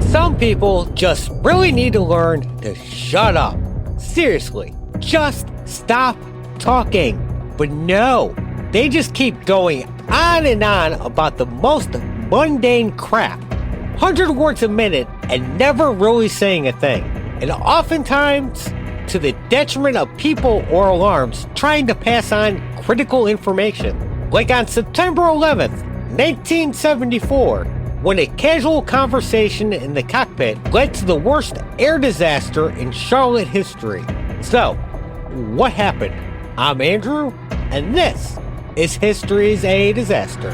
Some people just really need to learn to shut up. Seriously, just stop talking. But no, they just keep going on and on about the most mundane crap. 100 words a minute and never really saying a thing. And oftentimes, to the detriment of people or alarms trying to pass on critical information. Like on September 11th, 1974, when a casual conversation in the cockpit led to the worst air disaster in Charlotte history. So, what happened? I'm Andrew, and this is History's a Disaster.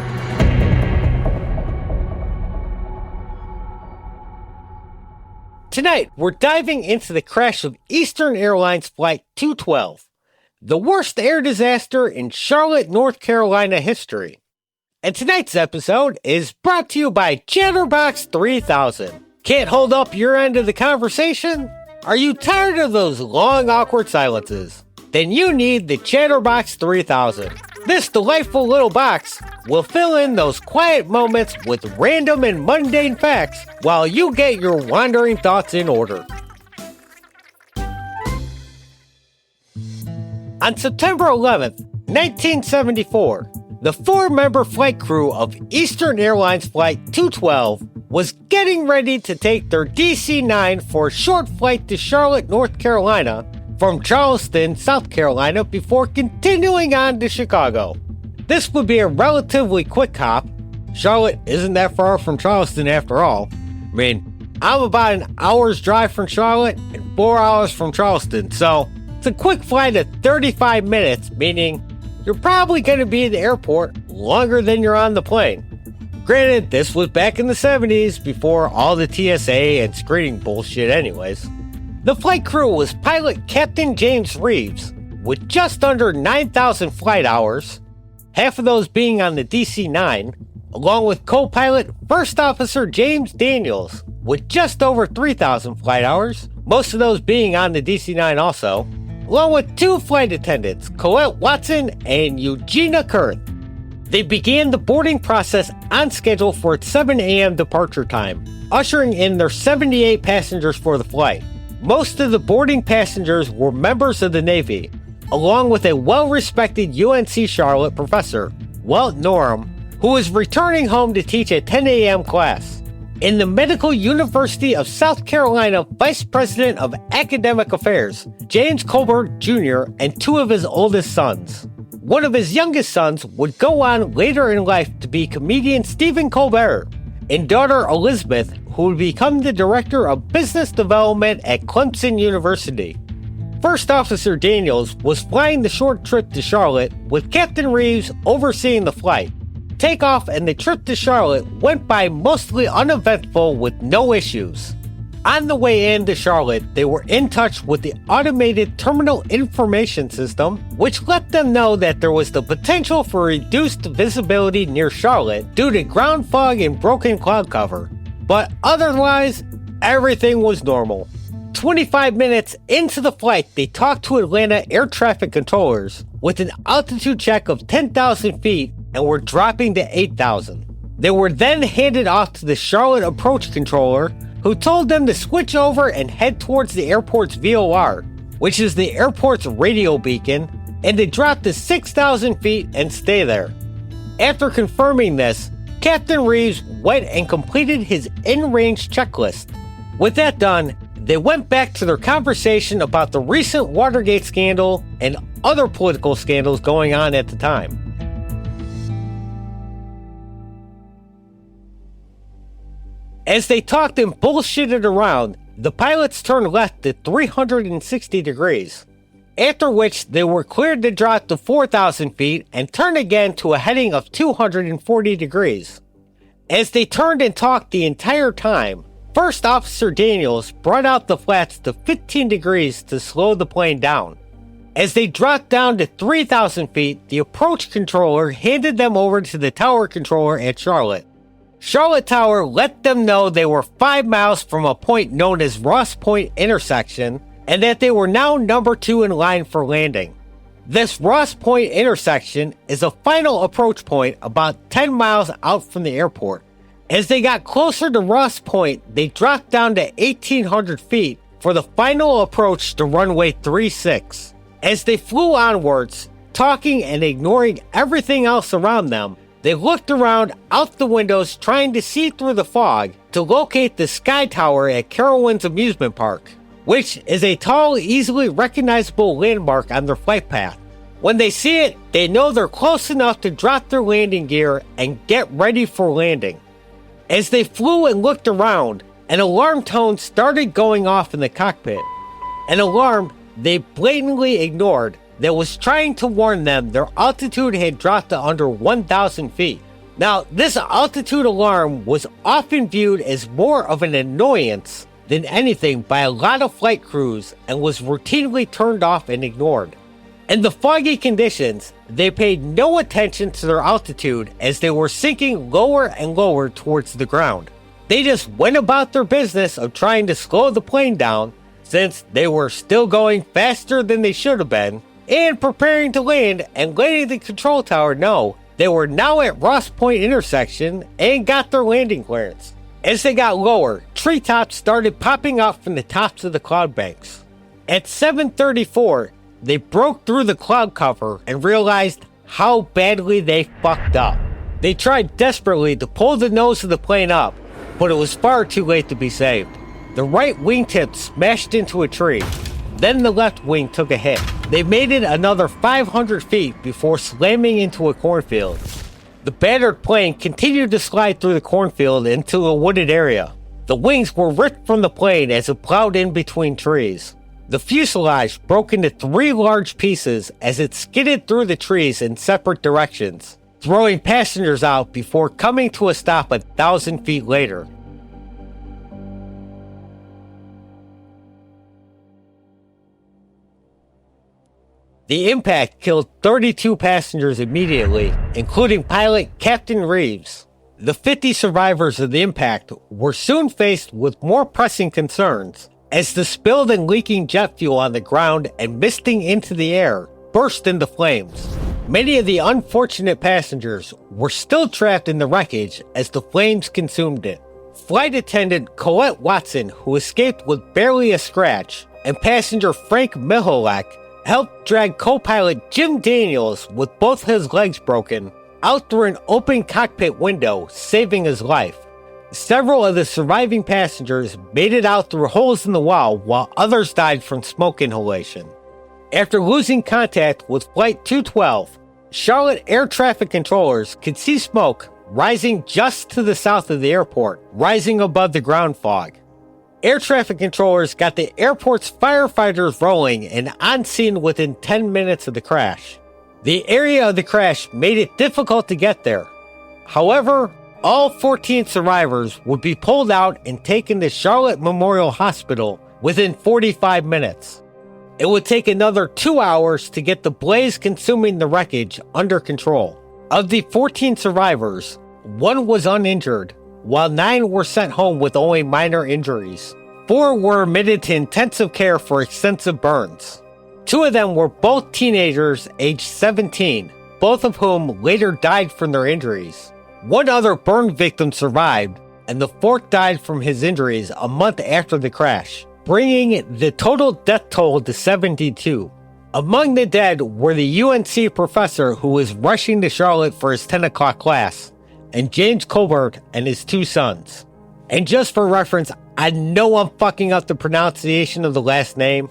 Tonight, we're diving into the crash of Eastern Airlines Flight 212, the worst air disaster in Charlotte, North Carolina history. And tonight's episode is brought to you by Chatterbox 3000. Can't hold up your end of the conversation? Are you tired of those long, awkward silences? Then you need the Chatterbox 3000. This delightful little box will fill in those quiet moments with random and mundane facts while you get your wandering thoughts in order. On September 11th, 1974, the 4-member flight crew of Eastern Airlines Flight 212 was getting ready to take their DC-9 for a short flight to Charlotte, North Carolina, from Charleston, South Carolina, before continuing on to Chicago. This would be a relatively quick hop. Charlotte isn't that far from Charleston after all. I mean, I'm about an hour's drive from Charlotte and 4 hours from Charleston, so it's a quick flight of 35 minutes, meaning you're probably going to be in the airport longer than you're on the plane. Granted, this was back in the 70s, before all the TSA and screening bullshit anyways. The flight crew was pilot Captain James Reeves, with just under 9,000 flight hours, half of those being on the DC-9, along with co-pilot First Officer James Daniels, with just over 3,000 flight hours, most of those being on the DC-9 also, along with 2 flight attendants, Colette Watson and Eugenia Kurth. They began the boarding process on schedule for its 7 a.m. departure time, ushering in their 78 passengers for the flight. Most of the boarding passengers were members of the Navy, along with a well-respected UNC Charlotte professor, Walt Norham, who was returning home to teach a 10 a.m. class. In the Medical University of South Carolina Vice President of Academic Affairs, James Colbert Jr., and 2 of his oldest sons. One of his youngest sons would go on later in life to be comedian Stephen Colbert, and daughter Elizabeth, who would become the Director of Business Development at Clemson University. First Officer Daniels was flying the short trip to Charlotte, with Captain Reeves overseeing the flight. Takeoff and the trip to Charlotte went by mostly uneventful with no issues. On the way into Charlotte, they were in touch with the automated terminal information system, which let them know that there was the potential for reduced visibility near Charlotte due to ground fog and broken cloud cover. But otherwise, everything was normal. 25 minutes into the flight, they talked to Atlanta air traffic controllers with an altitude check of 10,000 feet and were dropping to 8,000. They were then handed off to the Charlotte approach controller, who told them to switch over and head towards the airport's VOR, which is the airport's radio beacon, and to drop to 6,000 feet and stay there. After confirming this, Captain Reeves went and completed his in-range checklist. With that done, they went back to their conversation about the recent Watergate scandal and other political scandals going on at the time. As they talked and bullshitted around, the pilots turned left at 360 degrees, after which they were cleared to drop to 4,000 feet and turn again to a heading of 240 degrees. As they turned and talked the entire time, First Officer Daniels brought out the flaps to 15 degrees to slow the plane down. As they dropped down to 3,000 feet, the approach controller handed them over to the tower controller at Charlotte. Charlotte Tower let them know they were 5 miles from a point known as Ross Point intersection, and that they were now number 2 in line for landing. This Ross Point intersection is a final approach point about 10 miles out from the airport. As they got closer to Ross Point, they dropped down to 1,800 feet for the final approach to runway 36. As they flew onwards, talking and ignoring everything else around them, they looked around out the windows trying to see through the fog to locate the Sky Tower at Carowinds Amusement Park, which is a tall, easily recognizable landmark on their flight path. When they see it, they know they're close enough to drop their landing gear and get ready for landing. As they flew and looked around, an alarm tone started going off in the cockpit. An alarm they blatantly ignored that was trying to warn them their altitude had dropped to under 1,000 feet. Now, this altitude alarm was often viewed as more of an annoyance than anything by a lot of flight crews and was routinely turned off and ignored. In the foggy conditions, they paid no attention to their altitude as they were sinking lower and lower towards the ground. They just went about their business of trying to slow the plane down, since they were still going faster than they should have been, and preparing to land and letting the control tower know they were now at Ross Point intersection and got their landing clearance. As they got lower, treetops started popping up from the tops of the cloud banks. At 7:34, they broke through the cloud cover and realized how badly they fucked up. They tried desperately to pull the nose of the plane up, but it was far too late to be saved. The right wingtip smashed into a tree. Then the left wing took a hit. They made it another 500 feet before slamming into a cornfield. The battered plane continued to slide through the cornfield into a wooded area. The wings were ripped from the plane as it plowed in between trees. The fuselage broke into 3 large pieces as it skidded through the trees in separate directions, throwing passengers out before coming to a stop 1,000 feet later. The impact killed 32 passengers immediately, including pilot Captain Reeves. The 50 survivors of the impact were soon faced with more pressing concerns, as the spilled and leaking jet fuel on the ground and misting into the air burst into flames. Many of the unfortunate passengers were still trapped in the wreckage as the flames consumed it. Flight attendant Colette Watson, who escaped with barely a scratch, and passenger Frank Mihalek helped drag co-pilot Jim Daniels, with both his legs broken, out through an open cockpit window, saving his life. Several of the surviving passengers made it out through holes in the wall, while others died from smoke inhalation. After losing contact with Flight 212, Charlotte air traffic controllers could see smoke rising just to the south of the airport, rising above the ground fog. Air traffic controllers got the airport's firefighters rolling and on scene within 10 minutes of the crash. The area of the crash made it difficult to get there. However, all 14 survivors would be pulled out and taken to Charlotte Memorial Hospital within 45 minutes. It would take another 2 hours to get the blaze consuming the wreckage under control. Of the 14 survivors, 1 was uninjured, while 9 were sent home with only minor injuries. 4 were admitted to intensive care for extensive burns. 2 of them were both teenagers aged 17, both of whom later died from their injuries. 1 other burn victim survived, and the 4th died from his injuries a month after the crash, bringing the total death toll to 72. Among the dead were the UNC professor who was rushing to Charlotte for his 10 o'clock class, and James Colbert and his 2 sons. And just for reference, I know I'm fucking up the pronunciation of the last name.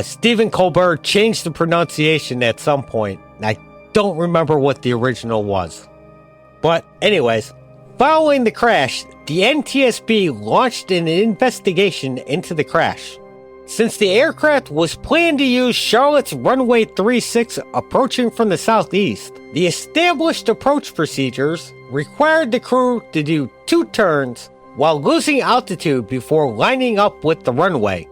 Stephen Colbert changed the pronunciation at some point, and I don't remember what the original was. But anyways, following the crash, the NTSB launched an investigation into the crash. Since the aircraft was planned to use Charlotte's runway 36 approaching from the southeast, the established approach procedures required the crew to do 2 turns while losing altitude before lining up with the runway.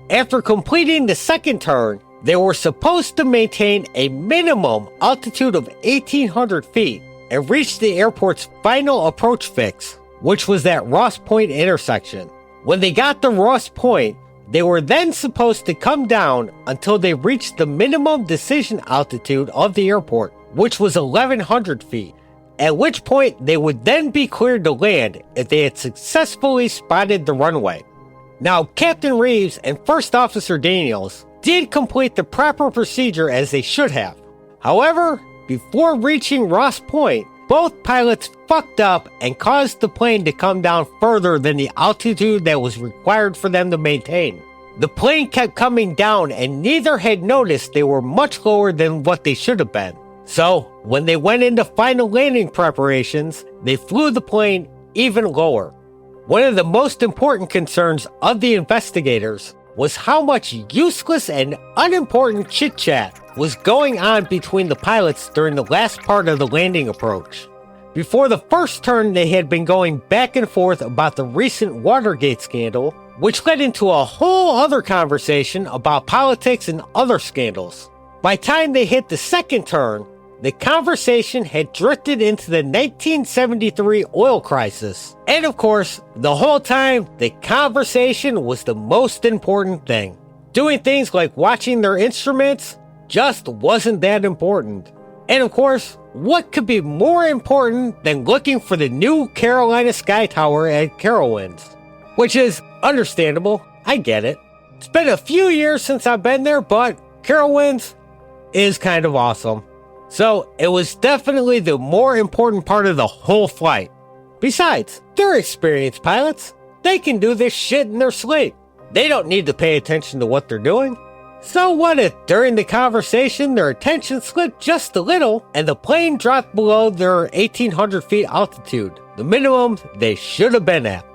After completing the 2nd turn, they were supposed to maintain a minimum altitude of 1,800 feet and reach the airport's final approach fix, which was at Ross Point intersection. When they got to Ross Point, they were then supposed to come down until they reached the minimum decision altitude of the airport, which was 1,100 feet. at which point they would then be cleared to land if they had successfully spotted the runway. Now, Captain Reeves and First Officer Daniels did complete the proper procedure as they should have. However, before reaching Ross Point, both pilots fucked up and caused the plane to come down further than the altitude that was required for them to maintain. The plane kept coming down and neither had noticed they were much lower than what they should have been. So, when they went into final landing preparations, they flew the plane even lower. One of the most important concerns of the investigators was how much useless and unimportant chit-chat was going on between the pilots during the last part of the landing approach. Before the first turn, they had been going back and forth about the recent Watergate scandal, which led into a whole other conversation about politics and other scandals. By the time they hit the second turn, the conversation had drifted into the 1973 oil crisis. And of course, the whole time, the conversation was the most important thing. Doing things like watching their instruments just wasn't that important. And of course, what could be more important than looking for the new Carolina Sky Tower at Carowinds? Which is understandable, I get it. It's been a few years since I've been there, but Carowinds is kind of awesome. So it was definitely the more important part of the whole flight. Besides, they're experienced pilots. They can do this shit in their sleep. They don't need to pay attention to what they're doing. So what if during the conversation their attention slipped just a little and the plane dropped below their 1,800 feet altitude, the minimum they should have been at?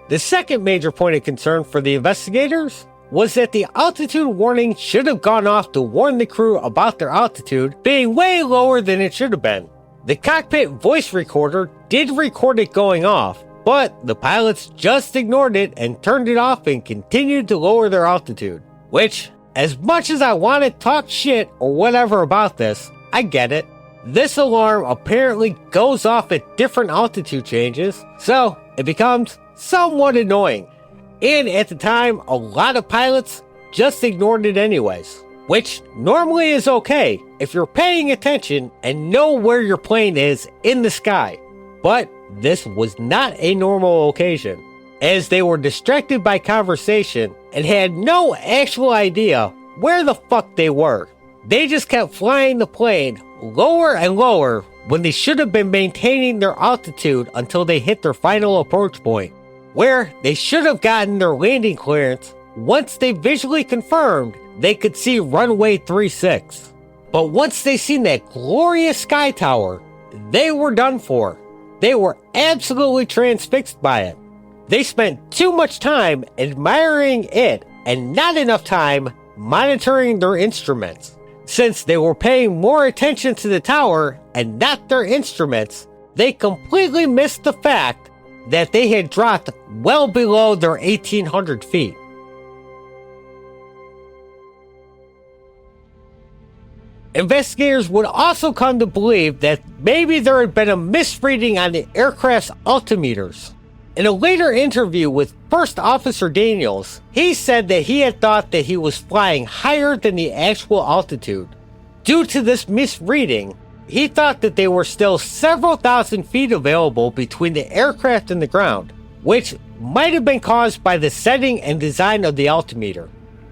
The second major point of concern for the investigators was that the altitude warning should have gone off to warn the crew about their altitude being way lower than it should have been. The cockpit voice recorder did record it going off, but the pilots just ignored it and turned it off and continued to lower their altitude. Which, as much as I want to talk shit or whatever about this, I get it. This alarm apparently goes off at different altitude changes, so it becomes somewhat annoying. And at the time, a lot of pilots just ignored it anyways, which normally is okay if you're paying attention and know where your plane is in the sky. But this was not a normal occasion, as they were distracted by conversation and had no actual idea where the fuck they were. They just kept flying the plane lower and lower when they should have been maintaining their altitude until they hit their final approach point, where they should have gotten their landing clearance once they visually confirmed they could see runway 36. But once they seen that glorious sky tower, they were done for. They were absolutely transfixed by it. They spent too much time admiring it and not enough time monitoring their instruments. Since they were paying more attention to the tower and not their instruments, they completely missed the fact that they had dropped well below their 1,800 feet. Investigators would also come to believe that maybe there had been a misreading on the aircraft's altimeters. In a later interview with First Officer Daniels, he said that he had thought that he was flying higher than the actual altitude. Due to this misreading, he thought that there were still several thousand feet available between the aircraft and the ground, which might have been caused by the setting and design of the altimeter.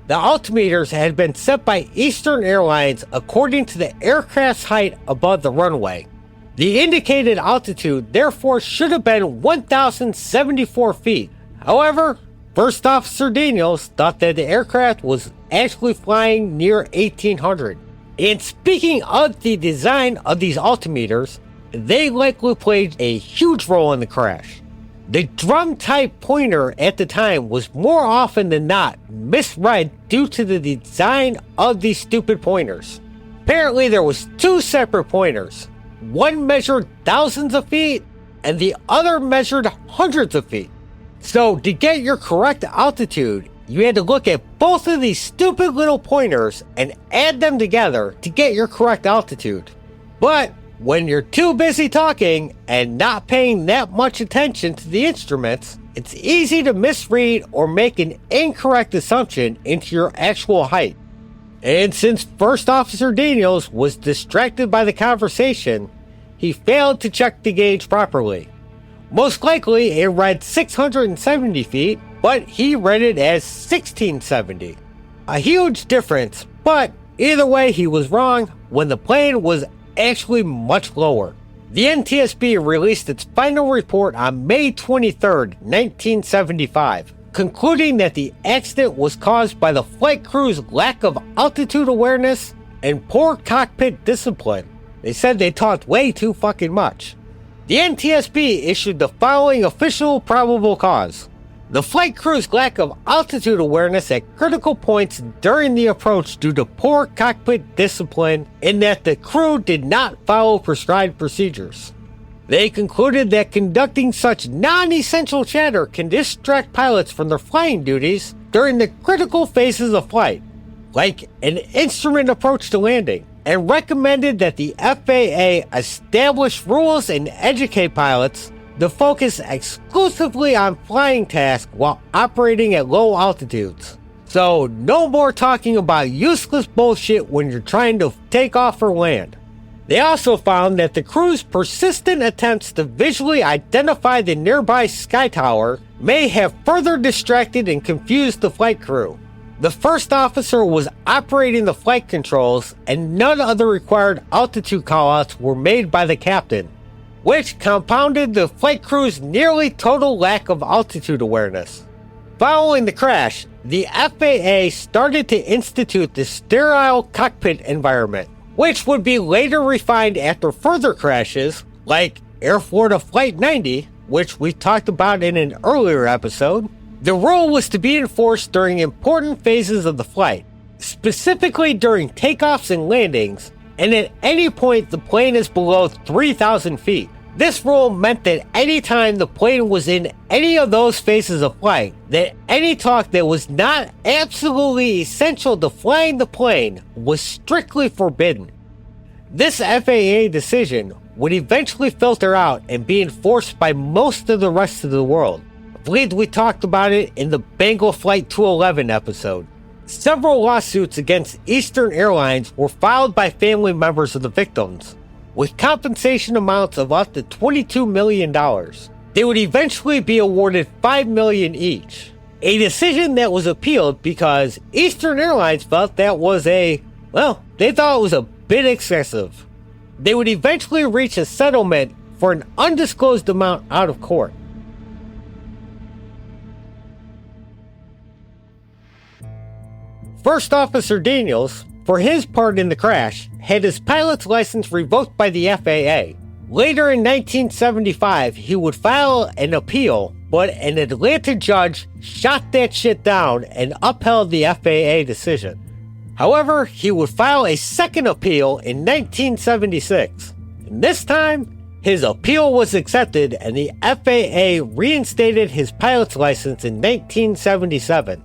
The altimeters had been set by Eastern Airlines according to the aircraft's height above the runway. The indicated altitude therefore should have been 1,074 feet. However, First Officer Daniels thought that the aircraft was actually flying near 1,800. And speaking of the design of these altimeters, they likely played a huge role in the crash. The drum-type pointer at the time was more often than not misread due to the design of these stupid pointers. Apparently there was two separate pointers. One measured thousands of feet and the other measured hundreds of feet. So to get your correct altitude, you had to look at both of these stupid little pointers and add them together to get your correct altitude. But when you're too busy talking and not paying that much attention to the instruments, it's easy to misread or make an incorrect assumption into your actual height. And since First Officer Daniels was distracted by the conversation, he failed to check the gauge properly. Most likely it read 670 feet, but he read it as 1670. A huge difference, but either way he was wrong when the plane was actually much lower. The NTSB released its final report on May 23, 1975, concluding that the accident was caused by the flight crew's lack of altitude awareness and poor cockpit discipline. They said they talked way too fucking much. The NTSB issued the following official probable cause. The flight crew's lack of altitude awareness at critical points during the approach due to poor cockpit discipline, in that the crew did not follow prescribed procedures. They concluded that conducting such non-essential chatter can distract pilots from their flying duties during the critical phases of flight, like an instrument approach to landing, and recommended that the FAA establish rules and educate pilots to focus exclusively on flying tasks while operating at low altitudes. So no more talking about useless bullshit when you're trying to take off or land. They also found that the crew's persistent attempts to visually identify the nearby sky tower may have further distracted and confused the flight crew. The first officer was operating the flight controls, and none of the required altitude callouts were made by the captain, which compounded the flight crew's nearly total lack of altitude awareness. Following the crash, the FAA started to institute the sterile cockpit environment, which would be later refined after further crashes, like Air Florida Flight 90, which we talked about in an earlier episode. The rule was to be enforced during important phases of the flight, specifically during takeoffs and landings, and at any point the plane is below 3,000 feet. This rule meant that any time the plane was in any of those phases of flight, that any talk that was not absolutely essential to flying the plane was strictly forbidden. This FAA decision would eventually filter out and be enforced by most of the rest of the world. I believe we talked about it in the Bengal Flight 211 episode. Several lawsuits against Eastern Airlines were filed by family members of the victims, with compensation amounts of up to $22 million. They would eventually be awarded $5 million each. A decision that was appealed because Eastern Airlines felt that was they thought it was a bit excessive. They would eventually reach a settlement for an undisclosed amount out of court. First Officer Daniels, for his part in the crash, had his pilot's license revoked by the FAA. Later in 1975, he would file an appeal, but an Atlanta judge shot that shit down and upheld the FAA decision. However, he would file a second appeal in 1976. And this time, his appeal was accepted and the FAA reinstated his pilot's license in 1977.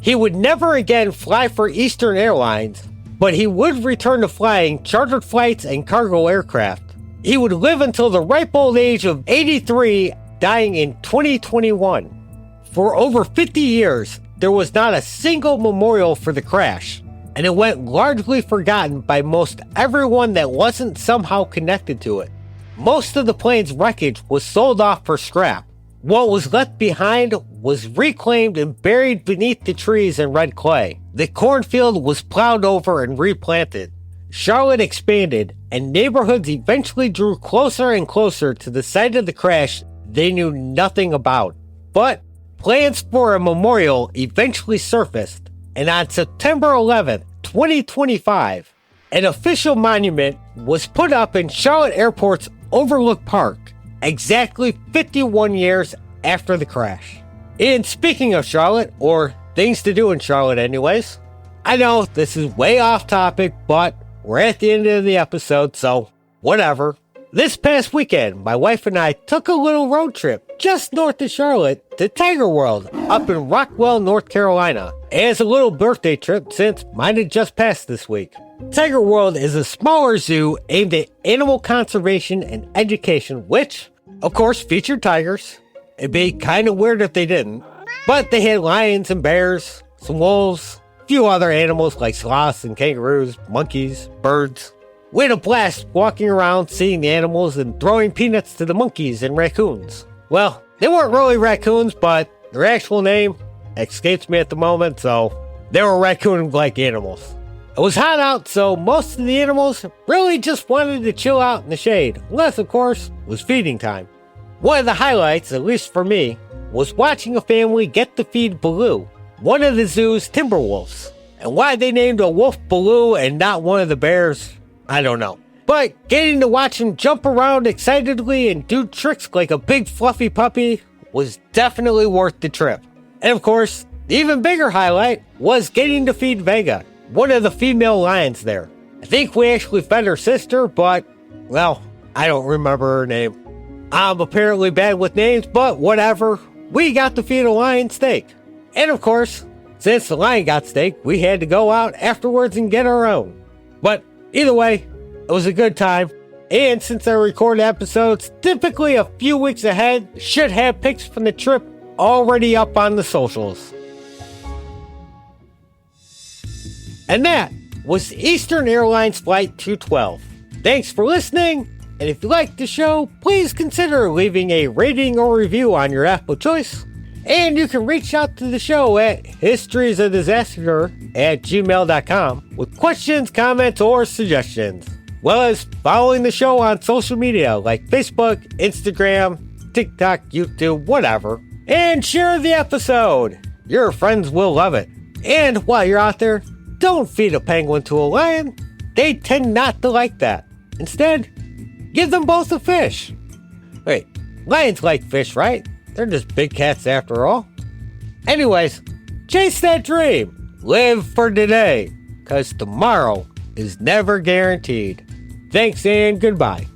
He would never again fly for Eastern Airlines, but he would return to flying chartered flights and cargo aircraft. He would live until the ripe old age of 83, dying in 2021. For over 50 years, there was not a single memorial for the crash, and it went largely forgotten by most everyone that wasn't somehow connected to it. Most of the plane's wreckage was sold off for scrap. What was left behind was reclaimed and buried beneath the trees and red clay. The cornfield was plowed over and replanted. Charlotte expanded, and neighborhoods eventually drew closer and closer to the site of the crash they knew nothing about. But plans for a memorial eventually surfaced, and on September 11, 2025, an official monument was put up in Charlotte Airport's Overlook Park, exactly 51 years after the crash. And speaking of Charlotte, or things to do in Charlotte anyways, I know this is way off topic, but we're at the end of the episode, so whatever. This past weekend, my wife and I took a little road trip just north of Charlotte to Tiger World up in Rockwell, North Carolina, as a little birthday trip since mine had just passed this week. Tiger World is a smaller zoo aimed at animal conservation and education, which, of course, featured tigers. It'd be kind of weird if they didn't, but they had lions and bears, some wolves, a few other animals like sloths and kangaroos, monkeys, birds. We had a blast walking around, seeing the animals, and throwing peanuts to the monkeys and raccoons. Well, they weren't really raccoons, but their actual name escapes me at the moment, so they were raccoon-like animals. It was hot out, so most of the animals really just wanted to chill out in the shade, unless, of course, it was feeding time. One of the highlights, at least for me, was watching a family get to feed Baloo, one of the zoo's timber wolves. And why they named a wolf Baloo and not one of the bears, I don't know. But getting to watch him jump around excitedly and do tricks like a big fluffy puppy was definitely worth the trip. And of course, the even bigger highlight was getting to feed Vega, one of the female lions there. I think we actually fed her sister, but, well, I don't remember her name. I'm apparently bad with names, but whatever. We got to feed a lion steak. And of course, since the lion got steak, we had to go out afterwards and get our own. But either way, it was a good time. And since I record episodes typically a few weeks ahead, should have pics from the trip already up on the socials. And that was Eastern Airlines Flight 212. Thanks for listening, and if you liked the show, please consider leaving a rating or review on your app of choice. And you can reach out to the show at historiesofdisaster@gmail.com with questions, comments, or suggestions, as well as following the show on social media like Facebook, Instagram, TikTok, YouTube, whatever. And share the episode. Your friends will love it. And while you're out there, don't feed a penguin to a lion. They tend not to like that. Instead, give them both a fish. Wait, lions like fish, right? They're just big cats after all. Anyways, chase that dream. Live for today, 'cause tomorrow is never guaranteed. Thanks and goodbye.